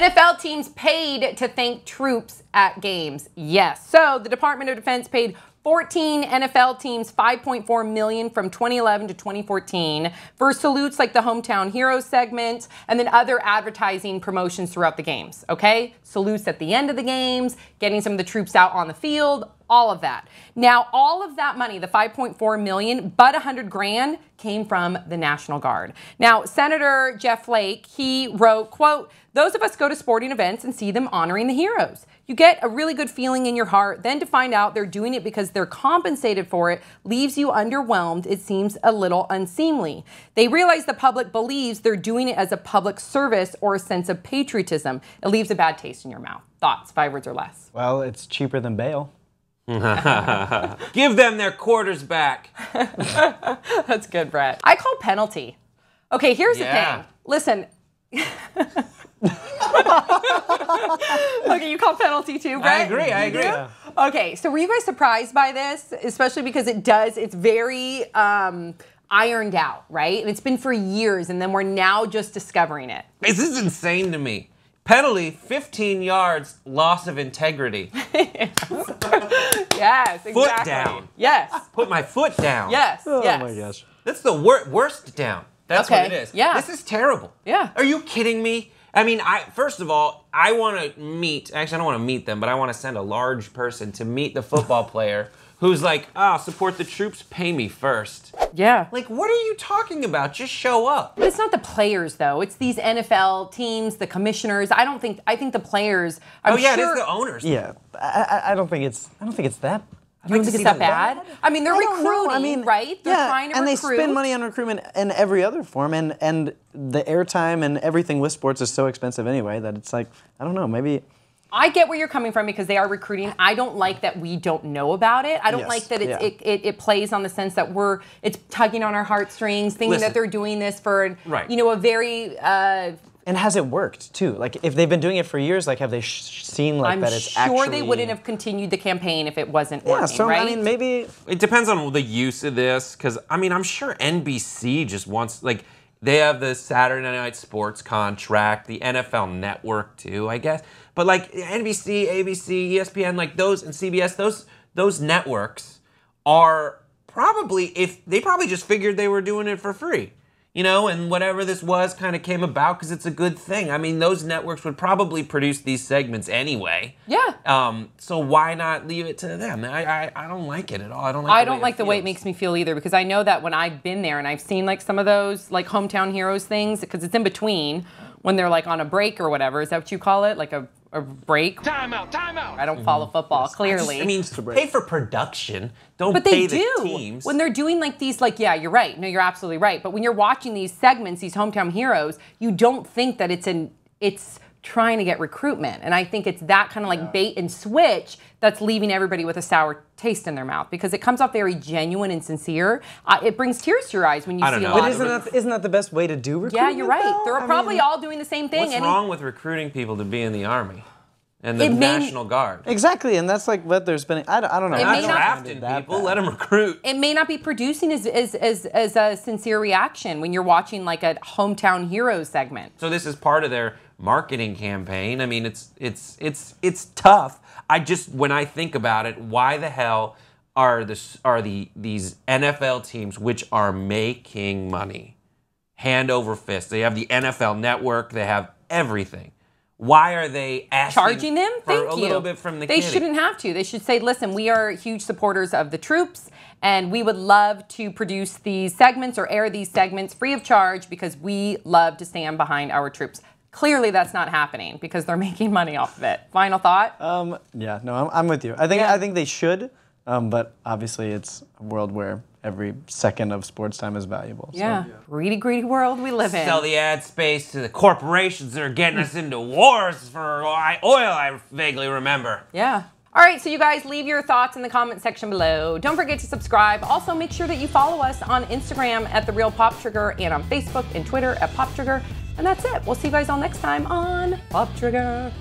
NFL teams paid to thank troops at games. Yes. So the Department of Defense paid 14 NFL teams $5.4 million from 2011 to 2014 for salutes like the Hometown Heroes segment and then other advertising promotions throughout the games, okay? Salutes at the end of the games, getting some of the troops out on the field, all of that. Now, all of that money, the $5.4 million, but $100 grand came from the National Guard. Now, Senator Jeff Flake, he wrote, quote, "Those of us go to sporting events and see them honoring the heroes. You get a really good feeling in your heart. Then to find out they're doing it because they're compensated for it leaves you underwhelmed. It seems a little unseemly. They realize the public believes they're doing it as a public service or a sense of patriotism. It leaves a bad taste in your mouth." Thoughts, 5 words or less. Well, it's cheaper than bail. Give them their quarters back. That's good, Brett. I call penalty. Okay, here's the thing. Listen. Okay, you call penalty too, Brett? I agree. Yeah. Okay, so were you guys surprised by this? Especially because it's very ironed out, right? And it's been for years, and then we're now just discovering it. This is insane to me. Penalty, 15 yards, loss of integrity. Yes, exactly. Foot down. Yes. Put my foot down. Yes, Oh yes. my gosh. That's the worst down. That's what it is. Yeah. This is terrible. Yeah. Are you kidding me? I mean, first of all, I want to meet, actually I don't want to meet them, but I want to send a large person to meet the football player who's like, support the troops, pay me first. Yeah. Like, what are you talking about? Just show up. But it's not the players, though. It's these NFL teams, the commissioners. I think the players. I'm it is sure, the owners. Yeah, I don't think it's that. You don't think it's that bad? I mean, they're recruiting, right? They're trying to and recruit. they spend money on recruitment in every other form, and the airtime and everything with sports is so expensive anyway that it's like, I don't know, maybe. I get where you're coming from because they are recruiting. I don't like that we don't know about it. I don't like that it plays on the sense that it's tugging on our heartstrings, thinking that they're doing this for a very. And has it worked too? Like, if they've been doing it for years, like, have they seen that it's actually? I'm sure they wouldn't have continued the campaign if it wasn't working. Yeah, so right? I mean, maybe it depends on the use of this, because I mean, I'm sure NBC just wants, like, they have the Saturday Night Sports contract, the NFL Network too, I guess. But like NBC, ABC, ESPN, like those, and CBS, those networks are probably, they probably just figured they were doing it for free. You know, and whatever this was kind of came about because it's a good thing. I mean, those networks would probably produce these segments anyway. Yeah. So why not leave it to them? I don't like it at all. I don't like the way it makes me feel either, because I know that when I've been there and I've seen like some of those like Hometown Heroes things, because it's in between when they're like on a break or whatever. Is that what you call it? Like a break? Time out. I don't follow football, clearly. I mean, pay for production. Don't but pay they do. The teams. When they're doing like these, like, yeah, you're right. No, you're absolutely right. But when you're watching these segments, these Hometown Heroes, you don't think that it's trying to get recruitment. And I think it's that kind of like bait and switch that's leaving everybody with a sour taste in their mouth, because it comes off very genuine and sincere. It brings tears to your eyes when you see a lot of it. But isn't that the best way to do recruitment? Yeah, you're right. Though? They're probably all doing the same thing. What's wrong with recruiting people to be in the Army and the National Guard? Exactly, and that's like what they're spending. I don't know. Not drafting people. Let them recruit. It may not be producing as a sincere reaction when you're watching like a Hometown Heroes segment. So this is part of their marketing campaign. I mean, it's tough. When I think about it, why the hell are these NFL teams, which are making money hand over fist? They have the NFL Network. They have everything. Why are they charging them for a little bit from the They shouldn't have to. They should say, listen, we are huge supporters of the troops, and we would love to produce these segments or air these segments free of charge because we love to stand behind our troops. Clearly, that's not happening because they're making money off of it. Final thought? Yeah, no, I'm with you. I think they should, but obviously it's a world where every second of sports time is valuable. Yeah, greedy, greedy world we live in. Sell the ad space to the corporations that are getting us into wars for oil, I vaguely remember. Yeah. All right, so you guys leave your thoughts in the comment section below. Don't forget to subscribe. Also, make sure that you follow us on Instagram at The Real Pop Trigger and on Facebook and Twitter at Pop Trigger. And that's it. We'll see you guys all next time on Pop Trigger.